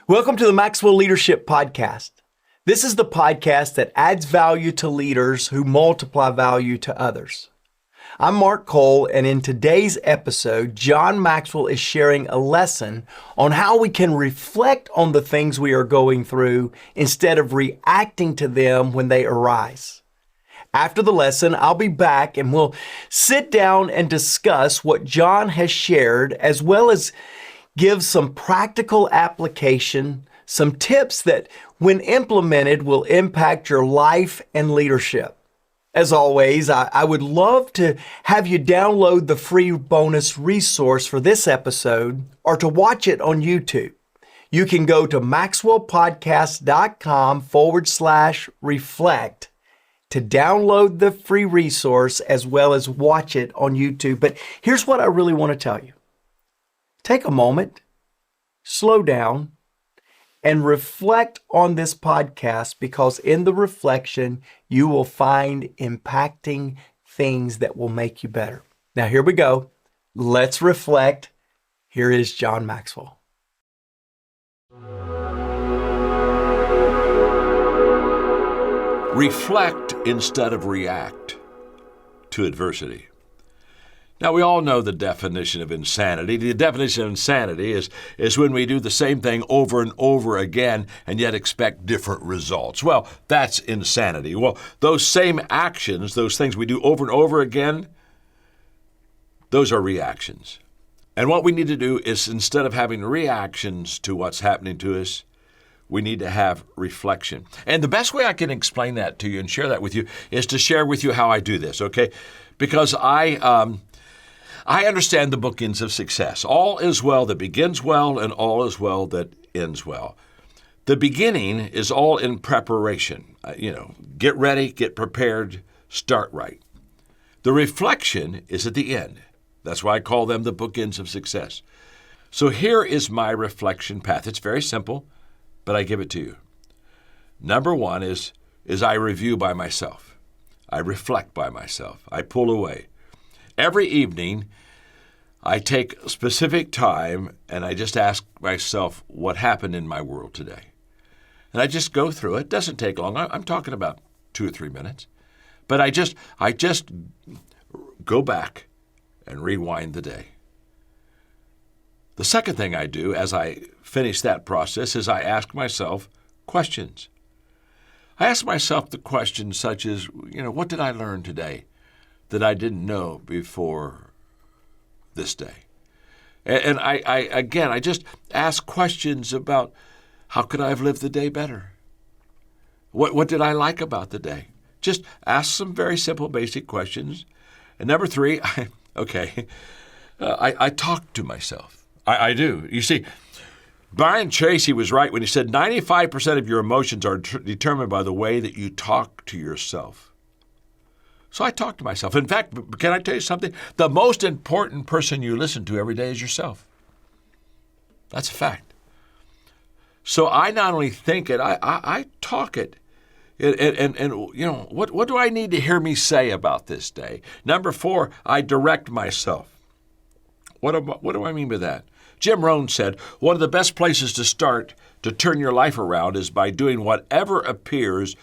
Welcome to the Maxwell Leadership Podcast. This is the podcast that adds value to leaders who multiply value to others. I'm Mark Cole, and in today's episode, John Maxwell is sharing a lesson on how we can reflect on the things we are going through instead of reacting to them when they arise. After the lesson, I'll be back and we'll sit down and discuss what John has shared, as well as give some practical application, some tips that, when implemented, will impact your life and leadership. As always, I would love to have you download the free bonus resource for this episode or to watch it on YouTube. You can go to maxwellpodcast.com/reflect to download the free resource as well as watch it on YouTube. But here's what I really want to tell you. Take a moment, slow down, and reflect on this podcast, because in the reflection, you will find impacting things that will make you better. Now, here we go. Let's reflect. Here is John Maxwell. Reflect instead of react to adversity. Now, we all know the definition of insanity. The definition of insanity is when we do the same thing over and over again and yet expect different results. Well, that's insanity. Well, those same actions, those things we do over and over again, those are reactions. And what we need to do is, instead of having reactions to what's happening to us, we need to have reflection. And the best way I can explain that to you and share that with you is to share with you how I do this, okay? Because I understand the bookends of success. All is well that begins well, and all is well that ends well. The beginning is all in preparation. Get ready, get prepared, start right. The reflection is at the end. That's why I call them the bookends of success. So here is my reflection path. It's very simple, but I give it to you. Number one is I review by myself. I reflect by myself. I pull away. Every evening, I take a specific time and I just ask myself what happened in my world today. And I just go through it. It doesn't take long. I'm talking about 2 or 3 minutes. But I just go back and rewind the day. The second thing I do as I finish that process is I ask myself questions. I ask myself the questions such as, what did I learn today that I didn't know before this day? And I just ask questions about how could I have lived the day better? What did I like about the day? Just ask some very simple, basic questions. And number 3, I talk to myself. I do. You see, Brian Tracy was right when he said 95% of your emotions are determined by the way that you talk to yourself. So I talk to myself. In fact, can I tell you something? The most important person you listen to every day is yourself. That's a fact. So I not only think it, I talk it. And what do I need to hear me say about this day? Number 4, I direct myself. What do I mean by that? Jim Rohn said, one of the best places to start to turn your life around is by doing whatever appears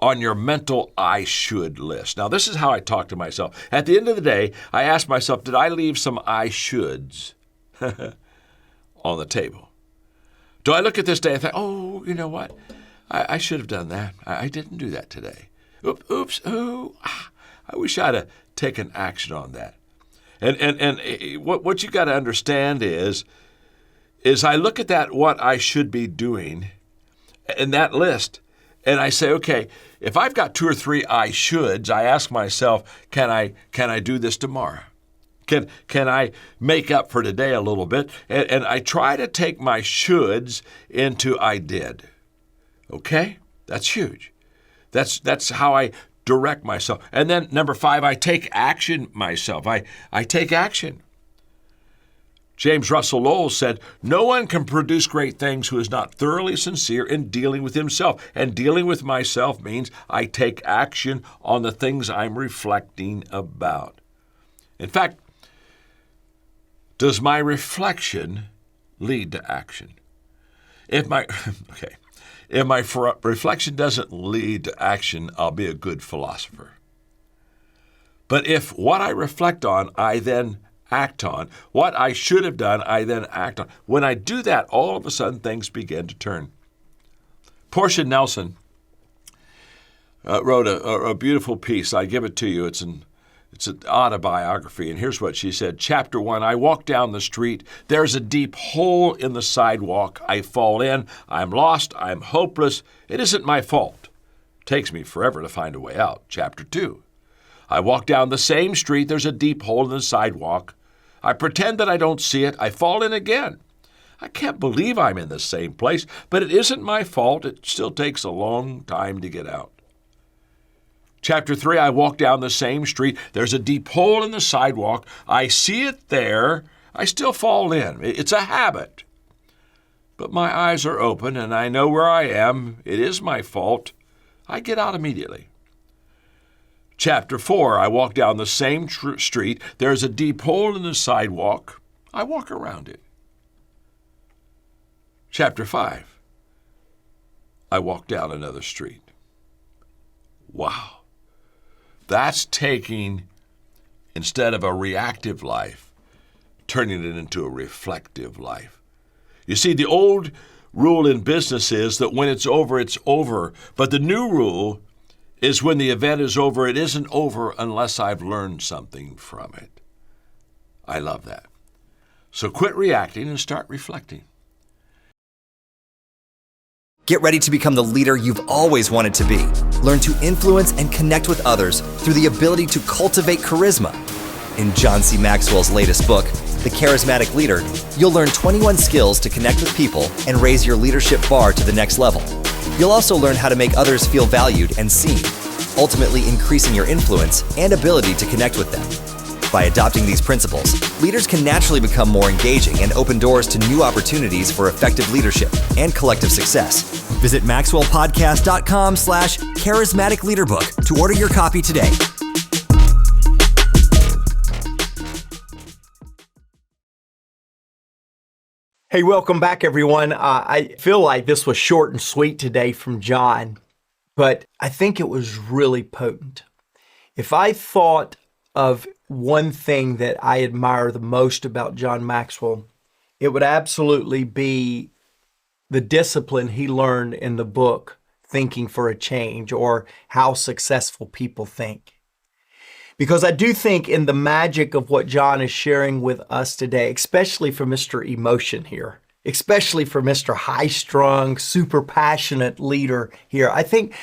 on your mental I should list. Now, this is how I talk to myself. At the end of the day, I ask myself, did I leave some I shoulds on the table? Do I look at this day and think, oh, you know what? I should have done that. I didn't do that today. Oops. I wish I'd have taken action on that. And what you got to understand is I look at that, what I should be doing in that list, and I say, okay, if I've got 2 or 3 I shoulds, I ask myself, can I do this tomorrow? Can I make up for today a little bit? And I try to take my shoulds into I did. Okay? That's huge. That's how I direct myself. And then number 5, I take action myself. I take action. James Russell Lowell said, no one can produce great things who is not thoroughly sincere in dealing with himself. And dealing with myself means I take action on the things I'm reflecting about. In fact, does my reflection lead to action? If my okay, if my reflection doesn't lead to action, I'll be a good philosopher. But if what I reflect on, I then act on, what I should have done, I then act on. When I do that, all of a sudden things begin to turn. Portia Nelson wrote a beautiful piece. I give it to you. It's an autobiography, and here's what she said. Chapter 1, I walk down the street. There's a deep hole in the sidewalk. I fall in. I'm lost. I'm hopeless. It isn't my fault. It takes me forever to find a way out. Chapter 2, I walk down the same street. There's a deep hole in the sidewalk. I pretend that I don't see it. I fall in again. I can't believe I'm in the same place, but it isn't my fault. It still takes a long time to get out. Chapter 3, I walk down the same street. There's a deep hole in the sidewalk. I see it there. I still fall in. It's a habit. But my eyes are open and I know where I am. It is my fault. I get out immediately. Chapter 4, I walk down the same street. There's a deep hole in the sidewalk. I walk around it. Chapter 5, I walk down another street. Wow. That's taking, instead of a reactive life, turning it into a reflective life. You see, the old rule in business is that when it's over. But the new rule is when the event is over, it isn't over unless I've learned something from it. I love that. So quit reacting and start reflecting. Get ready to become the leader you've always wanted to be. Learn to influence and connect with others through the ability to cultivate charisma. In John C. Maxwell's latest book, The Charismatic Leader, you'll learn 21 skills to connect with people and raise your leadership bar to the next level. You'll also learn how to make others feel valued and seen, ultimately increasing your influence and ability to connect with them. By adopting these principles, leaders can naturally become more engaging and open doors to new opportunities for effective leadership and collective success. Visit maxwellpodcast.com/charismatic leaderbook to order your copy today. Hey, welcome back, everyone. I feel like this was short and sweet today from John, but I think it was really potent. If I thought of one thing that I admire the most about John Maxwell, it would absolutely be the discipline he learned in the book, Thinking for a Change, or How Successful People Think. Because I do think in the magic of what John is sharing with us today, especially for Mr. Emotion here, especially for Mr. High-strung, super passionate leader here, I think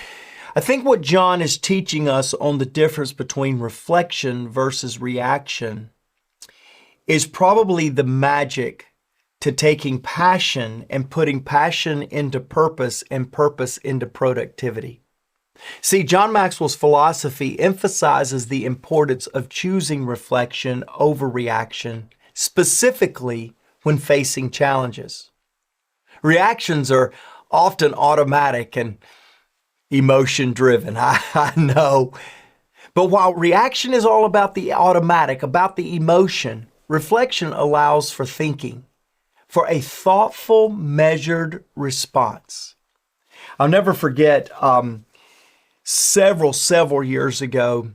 what John is teaching us on the difference between reflection versus reaction is probably the magic to taking passion and putting passion into purpose and purpose into productivity. See, John Maxwell's philosophy emphasizes the importance of choosing reflection over reaction, specifically when facing challenges. Reactions are often automatic and emotion-driven, I know. But while reaction is all about the automatic, about the emotion, reflection allows for thinking, for a thoughtful, measured response. I'll never forget several years ago,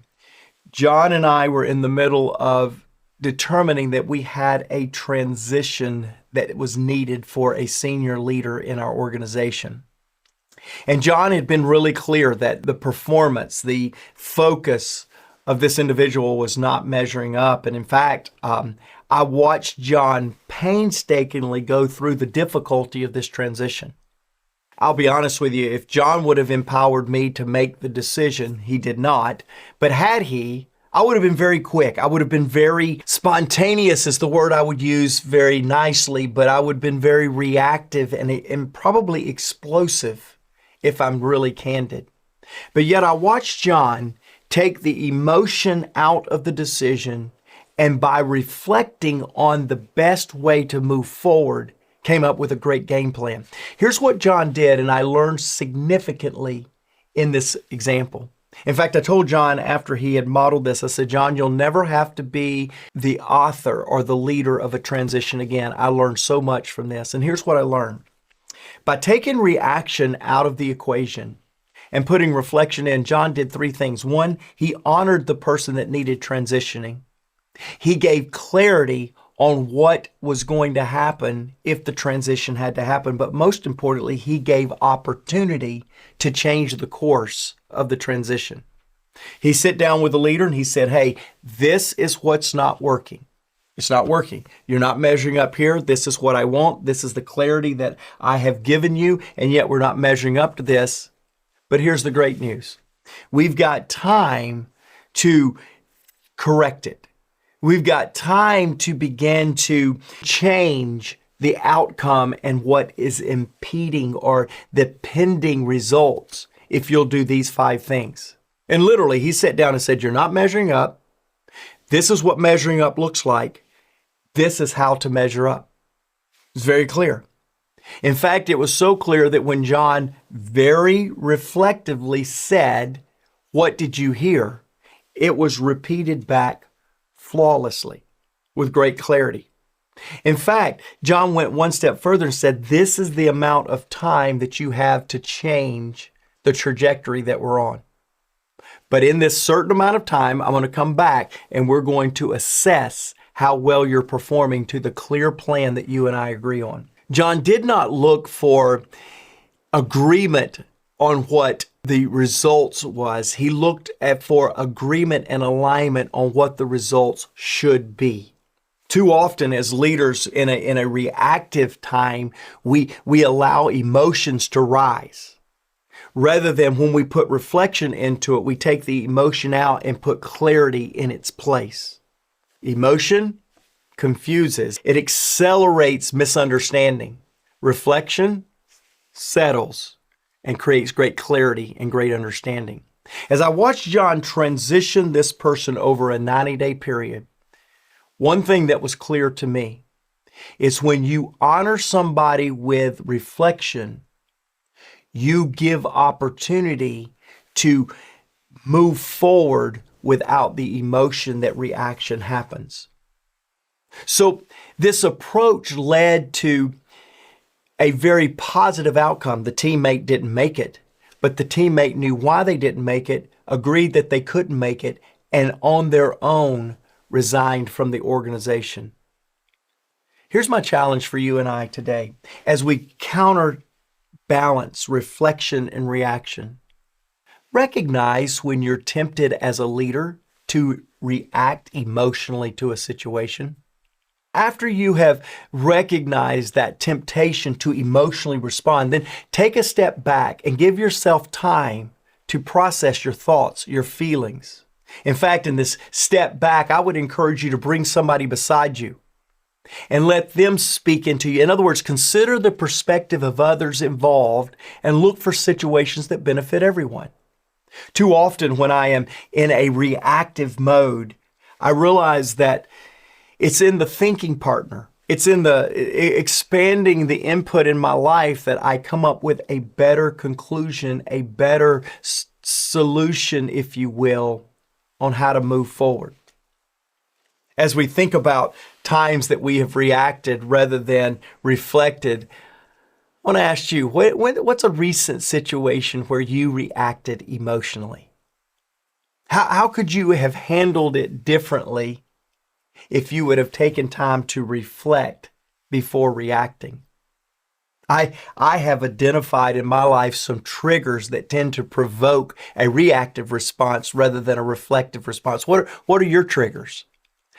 John and I were in the middle of determining that we had a transition that was needed for a senior leader in our organization. And John had been really clear that the performance, the focus of this individual was not measuring up. And in fact, I watched John painstakingly go through the difficulty of this transition. I'll be honest with you, if John would have empowered me to make the decision, he did not. But had he, I would have been very quick. I would have been very spontaneous is the word I would use very nicely, but I would have been very reactive and probably explosive if I'm really candid. But yet I watched John take the emotion out of the decision, and by reflecting on the best way to move forward, came up with a great game plan. Here's what John did, and I learned significantly in this example. In fact, I told John after he had modeled this, I said, John, you'll never have to be the author or the leader of a transition again. I learned so much from this. And here's what I learned. By taking reaction out of the equation and putting reflection in, John did three things. One, he honored the person that needed transitioning. He gave clarity on what was going to happen if the transition had to happen. But most importantly, he gave opportunity to change the course of the transition. He sat down with the leader and he said, hey, this is what's not working. It's not working. You're not measuring up here. This is what I want. This is the clarity that I have given you, and yet we're not measuring up to this. But here's the great news. We've got time to correct it. We've got time to begin to change the outcome and what is impeding or the pending results if you'll do these 5 things. And literally, he sat down and said, you're not measuring up. This is what measuring up looks like. This is how to measure up. It's very clear. In fact, it was so clear that when John very reflectively said, what did you hear? It was repeated back flawlessly with great clarity. In fact, John went one step further and said, this is the amount of time that you have to change the trajectory that we're on. But in this certain amount of time, I'm going to come back and we're going to assess how well you're performing to the clear plan that you and I agree on. John did not look for agreement on what the results was. He looked for agreement and alignment on what the results should be. Too often as leaders in a reactive time, we allow emotions to rise. Rather than when we put reflection into it, we take the emotion out and put clarity in its place. Emotion confuses. It accelerates misunderstanding. Reflection settles and creates great clarity and great understanding. As I watched John transition this person over a 90-day period, one thing that was clear to me is when you honor somebody with reflection, you give opportunity to move forward without the emotion that reaction happens. So this approach led to a very positive outcome. The teammate didn't make it, but the teammate knew why they didn't make it, agreed that they couldn't make it, and on their own resigned from the organization. Here's my challenge for you and I today. As we counterbalance reflection and reaction, recognize when you're tempted as a leader to react emotionally to a situation. After you have recognized that temptation to emotionally respond, then take a step back and give yourself time to process your thoughts, your feelings. In fact, in this step back, I would encourage you to bring somebody beside you and let them speak into you. In other words, consider the perspective of others involved and look for situations that benefit everyone. Too often when I am in a reactive mode, I realize that it's in the thinking partner. It's in the expanding the input in my life that I come up with a better conclusion, a better solution, if you will, on how to move forward. As we think about times that we have reacted rather than reflected, I want to ask you, what's a recent situation where you reacted emotionally? How could you have handled it differently if you would have taken time to reflect before reacting? I have identified in my life some triggers that tend to provoke a reactive response rather than a reflective response. What are your triggers?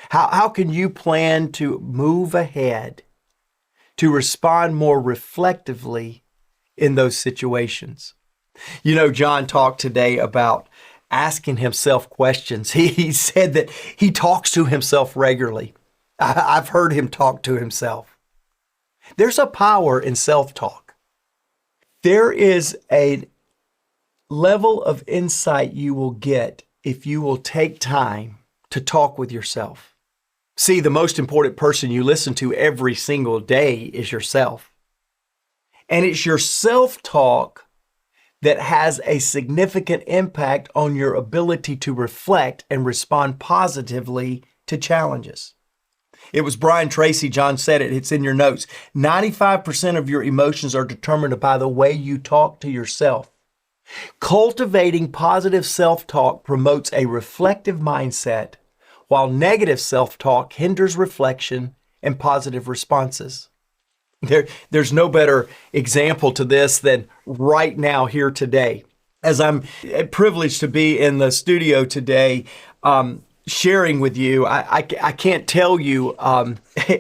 How can you plan to move ahead to respond more reflectively in those situations? You know, John talked today about asking himself questions. He said that he talks to himself regularly. I've heard him talk to himself. There's a power in self-talk. There is a level of insight you will get if you will take time to talk with yourself. See, the most important person you listen to every single day is yourself. And it's your self-talk that has a significant impact on your ability to reflect and respond positively to challenges. It was Brian Tracy. John said it. It's in your notes. 95% of your emotions are determined by the way you talk to yourself. Cultivating positive self-talk promotes a reflective mindset, while negative self-talk hinders reflection and positive responses. There's no better example to this than right now here today. As I'm privileged to be in the studio today, sharing with you, I can't tell you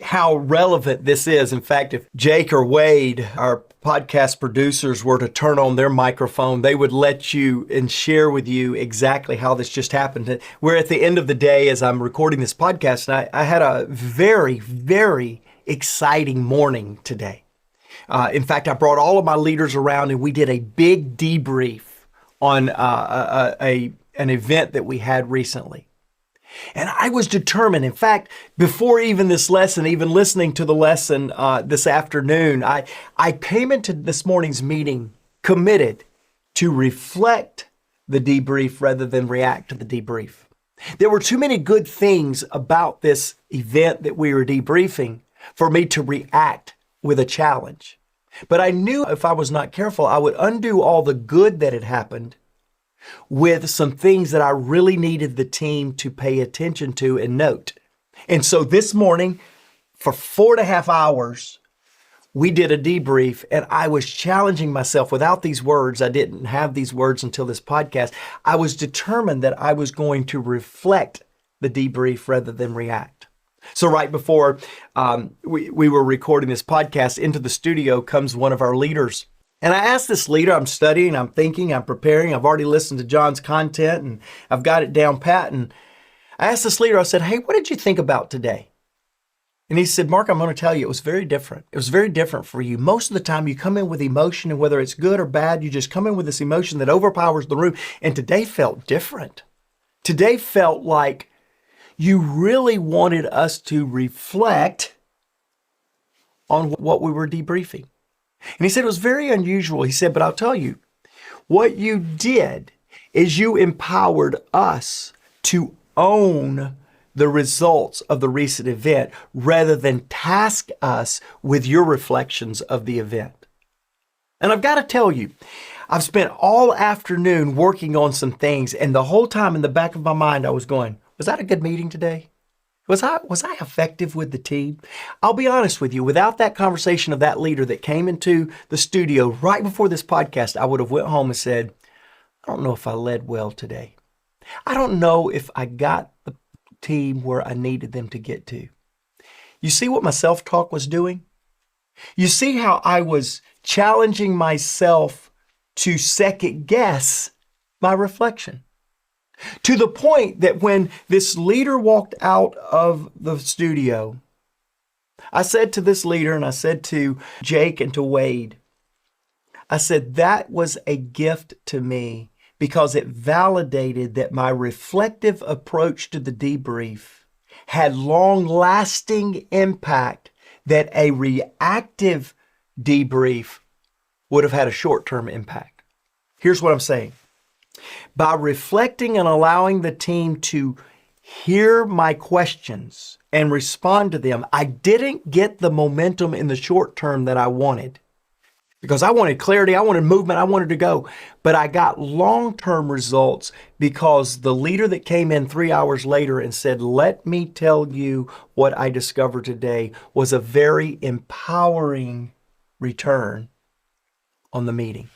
how relevant this is. In fact, if Jake or Wade, our podcast producers, were to turn on their microphone, they would let you and share with you exactly how this just happened. We're at the end of the day as I'm recording this podcast, and I had a very, very exciting morning today. In fact, I brought all of my leaders around and we did a big debrief on an event that we had recently. And I was determined. In fact, before even this lesson, even listening to the lesson this afternoon, I came into this morning's meeting committed to reflect the debrief rather than react to the debrief. There were too many good things about this event that we were debriefing for me to react with a challenge. But I knew if I was not careful, I would undo all the good that had happened with some things that I really needed the team to pay attention to and note. And so this morning, for 4.5 hours, we did a debrief, and I was challenging myself without these words. I didn't have these words until this podcast. I was determined that I was going to reflect the debrief rather than react. So right before we were recording this podcast, into the studio comes one of our leaders. And I asked this leader, I'm studying, I'm thinking, I'm preparing. I've already listened to John's content and I've got it down pat. And I asked this leader, I said, hey, what did you think about today? And he said, Mark, I'm going to tell you, it was very different. It was very different for you. Most of the time you come in with emotion, and whether it's good or bad, you just come in with this emotion that overpowers the room. And today felt different. Today felt like you really wanted us to reflect on what we were debriefing. And he said it was very unusual. He said, but I'll tell you, what you did is you empowered us to own the results of the recent event rather than task us with your reflections of the event. And I've got to tell you, I've spent all afternoon working on some things, and the whole time in the back of my mind, I was going, was that a good meeting today? Was I effective with the team? I'll be honest with you, without that conversation of that leader that came into the studio right before this podcast, I would have went home and said, I don't know if I led well today. I don't know if I got the team where I needed them to get to. You see what my self-talk was doing? You see how I was challenging myself to second guess my reflection. To the point that when this leader walked out of the studio, I said to this leader, and I said to Jake and to Wade, I said, that was a gift to me because it validated that my reflective approach to the debrief had long-lasting impact that a reactive debrief would have had a short-term impact. Here's what I'm saying. By reflecting and allowing the team to hear my questions and respond to them, I didn't get the momentum in the short term that I wanted. Because I wanted clarity, I wanted movement, I wanted to go. But I got long-term results because the leader that came in 3 hours later and said, let me tell you what I discovered today, was a very empowering return on the meeting.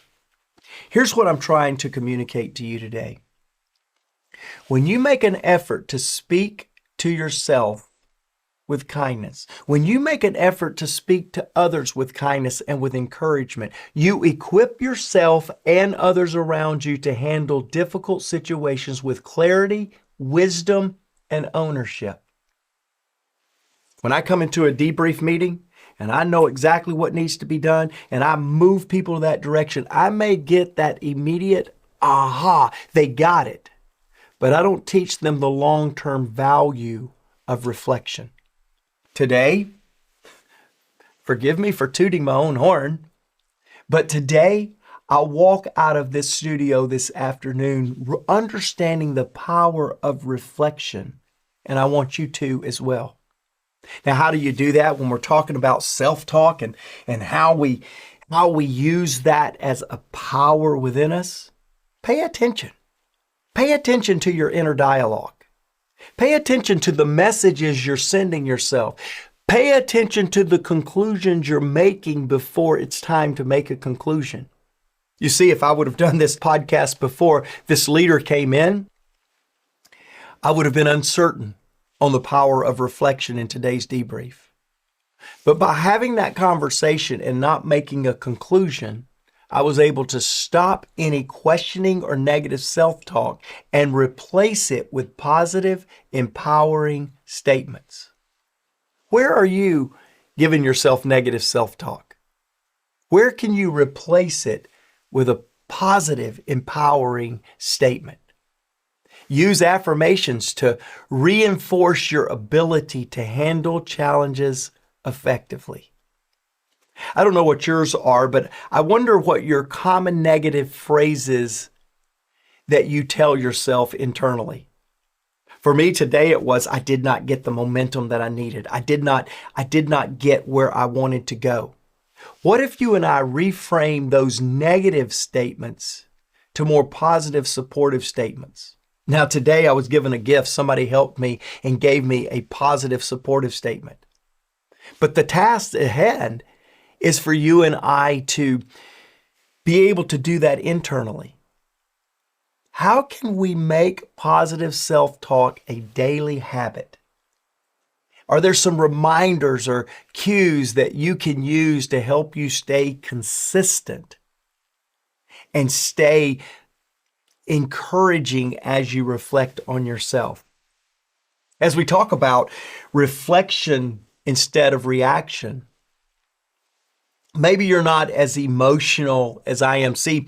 Here's what I'm trying to communicate to you today. When you make an effort to speak to yourself with kindness, when you make an effort to speak to others with kindness and with encouragement, you equip yourself and others around you to handle difficult situations with clarity, wisdom, and ownership. When I come into a debrief meeting, and I know exactly what needs to be done, and I move people in that direction, I may get that immediate, aha, they got it. But I don't teach them the long-term value of reflection. Today, forgive me for tooting my own horn, but today I'll walk out of this studio this afternoon understanding the power of reflection, and I want you to as well. Now, how do you do that when we're talking about self-talk and how we use that as a power within us? Pay attention. Pay attention to your inner dialogue. Pay attention to the messages you're sending yourself. Pay attention to the conclusions you're making before it's time to make a conclusion. You see, if I would have done this podcast before this leader came in, I would have been uncertain on the power of reflection in today's debrief. But by having that conversation and not making a conclusion, I was able to stop any questioning or negative self-talk and replace it with positive, empowering statements. Where are you giving yourself negative self-talk? Where can you replace it with a positive, empowering statement? Use affirmations to reinforce your ability to handle challenges effectively. I don't know what yours are, but I wonder what your common negative phrases that you tell yourself internally. For me today, it was, I did not get the momentum that I needed. I did not get where I wanted to go. What if you and I reframe those negative statements to more positive, supportive statements? Now, today I was given a gift. Somebody helped me and gave me a positive, supportive statement. But the task ahead is for you and I to be able to do that internally. How can we make positive self-talk a daily habit? Are there some reminders or cues that you can use to help you stay consistent and stay encouraging as you reflect on yourself? As we talk about reflection instead of reaction, maybe you're not as emotional as I am. See,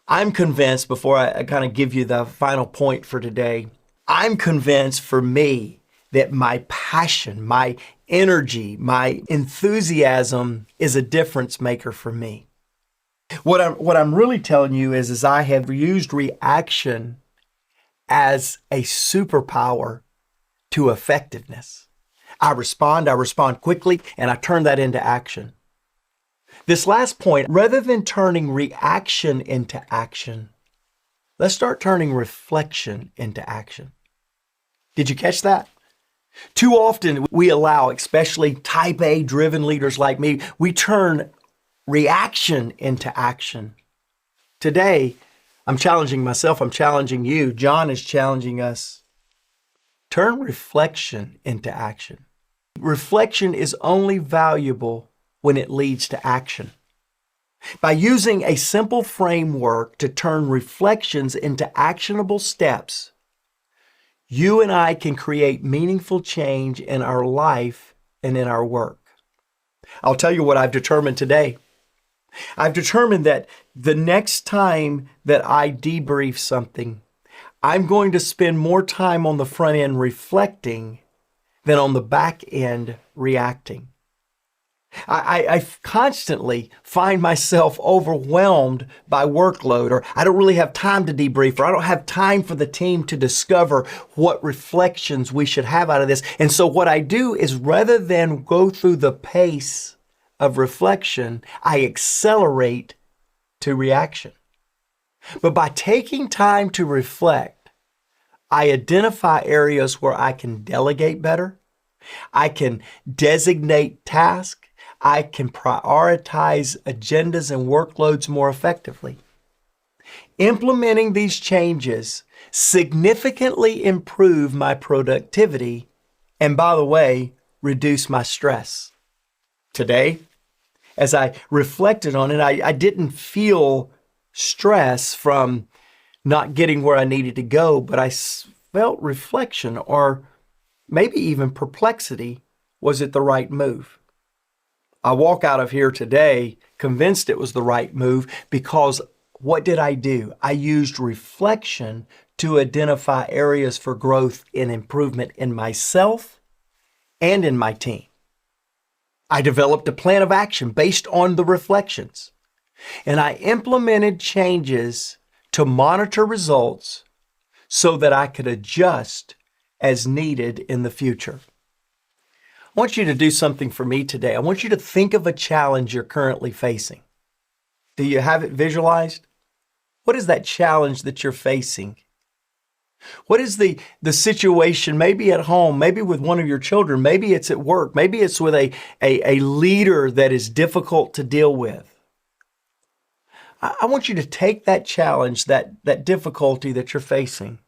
I'm convinced, before I kind of give you the final point for today, I'm convinced for me that my passion, my energy, my enthusiasm is a difference maker for me. What I'm really telling you is I have used reaction as a superpower to effectiveness. I respond quickly, and I turn that into action. This last point, rather than turning reaction into action, let's start turning reflection into action. Did you catch that? Too often we allow, especially type A driven leaders like me, we turn reaction into action. Today, I'm challenging myself, I'm challenging you, John is challenging us. Turn reflection into action. Reflection is only valuable when it leads to action. By using a simple framework to turn reflections into actionable steps, you and I can create meaningful change in our life and in our work. I'll tell you what I've determined today. I've determined that the next time that I debrief something, I'm going to spend more time on the front end reflecting than on the back end reacting. I constantly find myself overwhelmed by workload, or I don't really have time to debrief, or I don't have time for the team to discover what reflections we should have out of this. And so what I do is, rather than go through the pace of reflection, I accelerate to reaction. But by taking time to reflect, I identify areas where I can delegate better, I can designate tasks, I can prioritize agendas and workloads more effectively. Implementing these changes significantly improve my productivity and, by the way, reduce my stress. Today, as I reflected on it, I didn't feel stress from not getting where I needed to go, but I felt reflection, or maybe even perplexity. Was it the right move? I walk out of here today convinced it was the right move, because what did I do? I used reflection to identify areas for growth and improvement in myself and in my team. I developed a plan of action based on the reflections, and I implemented changes to monitor results so that I could adjust as needed in the future. I want you to do something for me today. I want you to think of a challenge you're currently facing. Do you have it visualized? What is that challenge that you're facing? What is the situation, maybe at home, maybe with one of your children, maybe it's at work, maybe it's with a leader that is difficult to deal with? I want you to take that challenge, that difficulty that you're facing,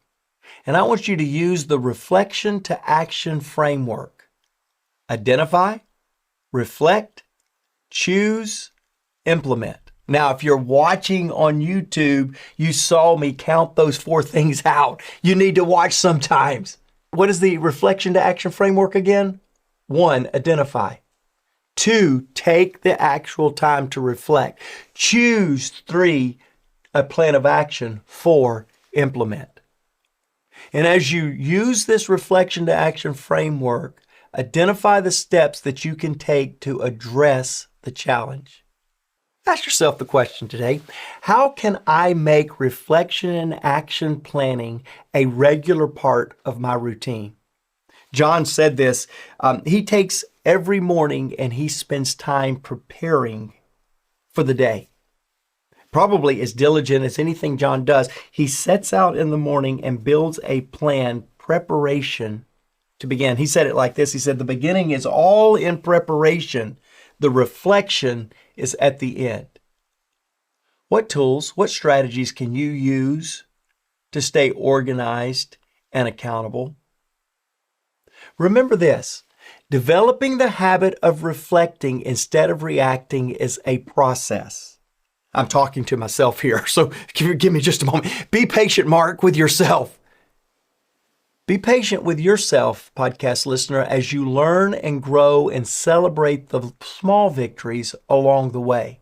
and I want you to use the reflection to action framework. Identify, reflect, choose, implement. Now, if you're watching on YouTube, you saw me count those 4 things out. You need to watch sometimes. What is the reflection to action framework again? 1, identify. 2, take the actual time to reflect. Choose. 3, a plan of action. 4, implement. And as you use this reflection to action framework, identify the steps that you can take to address the challenge. Ask yourself the question today, how can I make reflection and action planning a regular part of my routine? John said this, he takes every morning and he spends time preparing for the day. Probably as diligent as anything John does, he sets out in the morning and builds a plan, preparation to begin. He said it like this, he said, the beginning is all in preparation. The reflection is at the end. What tools, what strategies can you use to stay organized and accountable? Remember this, developing the habit of reflecting instead of reacting is a process. I'm talking to myself here, so give me just a moment. Be patient, Mark, with yourself. Be patient with yourself, podcast listener, as you learn and grow and celebrate the small victories along the way.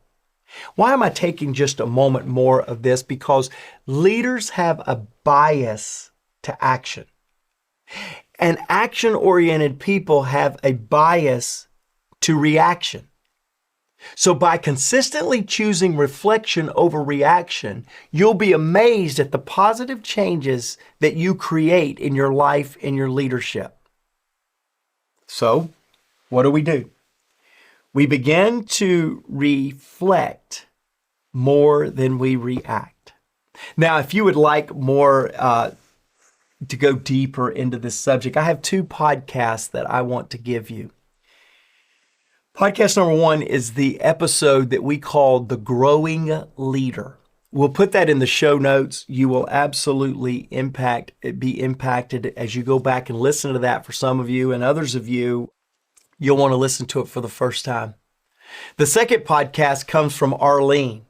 Why am I taking just a moment more of this? Because leaders have a bias to action. And action-oriented people have a bias to reaction. So by consistently choosing reflection over reaction, you'll be amazed at the positive changes that you create in your life and your leadership. So, what do? We begin to reflect more than we react. Now, if you would like more to go deeper into this subject, I have 2 podcasts that I want to give you. Podcast number 1 is the episode that we call The Growing Leader. We'll put that in the show notes. You will absolutely be impacted as you go back and listen to that for some of you, and others of you, you'll want to listen to it for the first time. The second podcast comes from Arlene.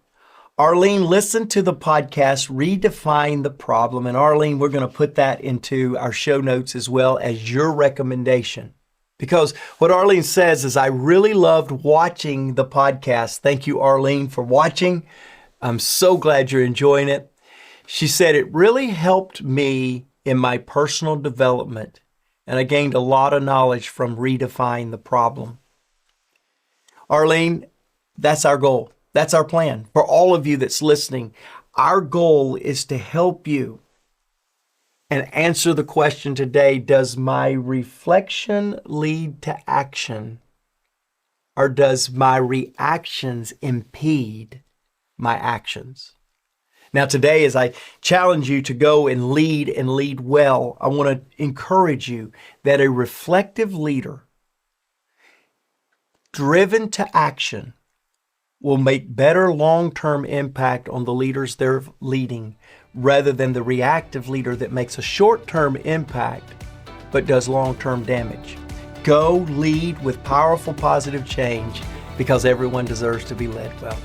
Arlene listened to the podcast, Redefine the Problem. And Arlene, we're going to put that into our show notes as well as your recommendation. Because what Arlene says is, I really loved watching the podcast. Thank you, Arlene, for watching. I'm so glad you're enjoying it. She said, it really helped me in my personal development, and I gained a lot of knowledge from Redefine the Problem. Arlene, that's our goal. That's our plan. For all of you that's listening, our goal is to help you and answer the question today, does my reflection lead to action, or does my reactions impede my actions? Now today, as I challenge you to go and lead well, I want to encourage you that a reflective leader driven to action will make better long-term impact on the leaders they're leading rather than the reactive leader that makes a short-term impact but does long-term damage. Go lead with powerful, positive change because everyone deserves to be led well.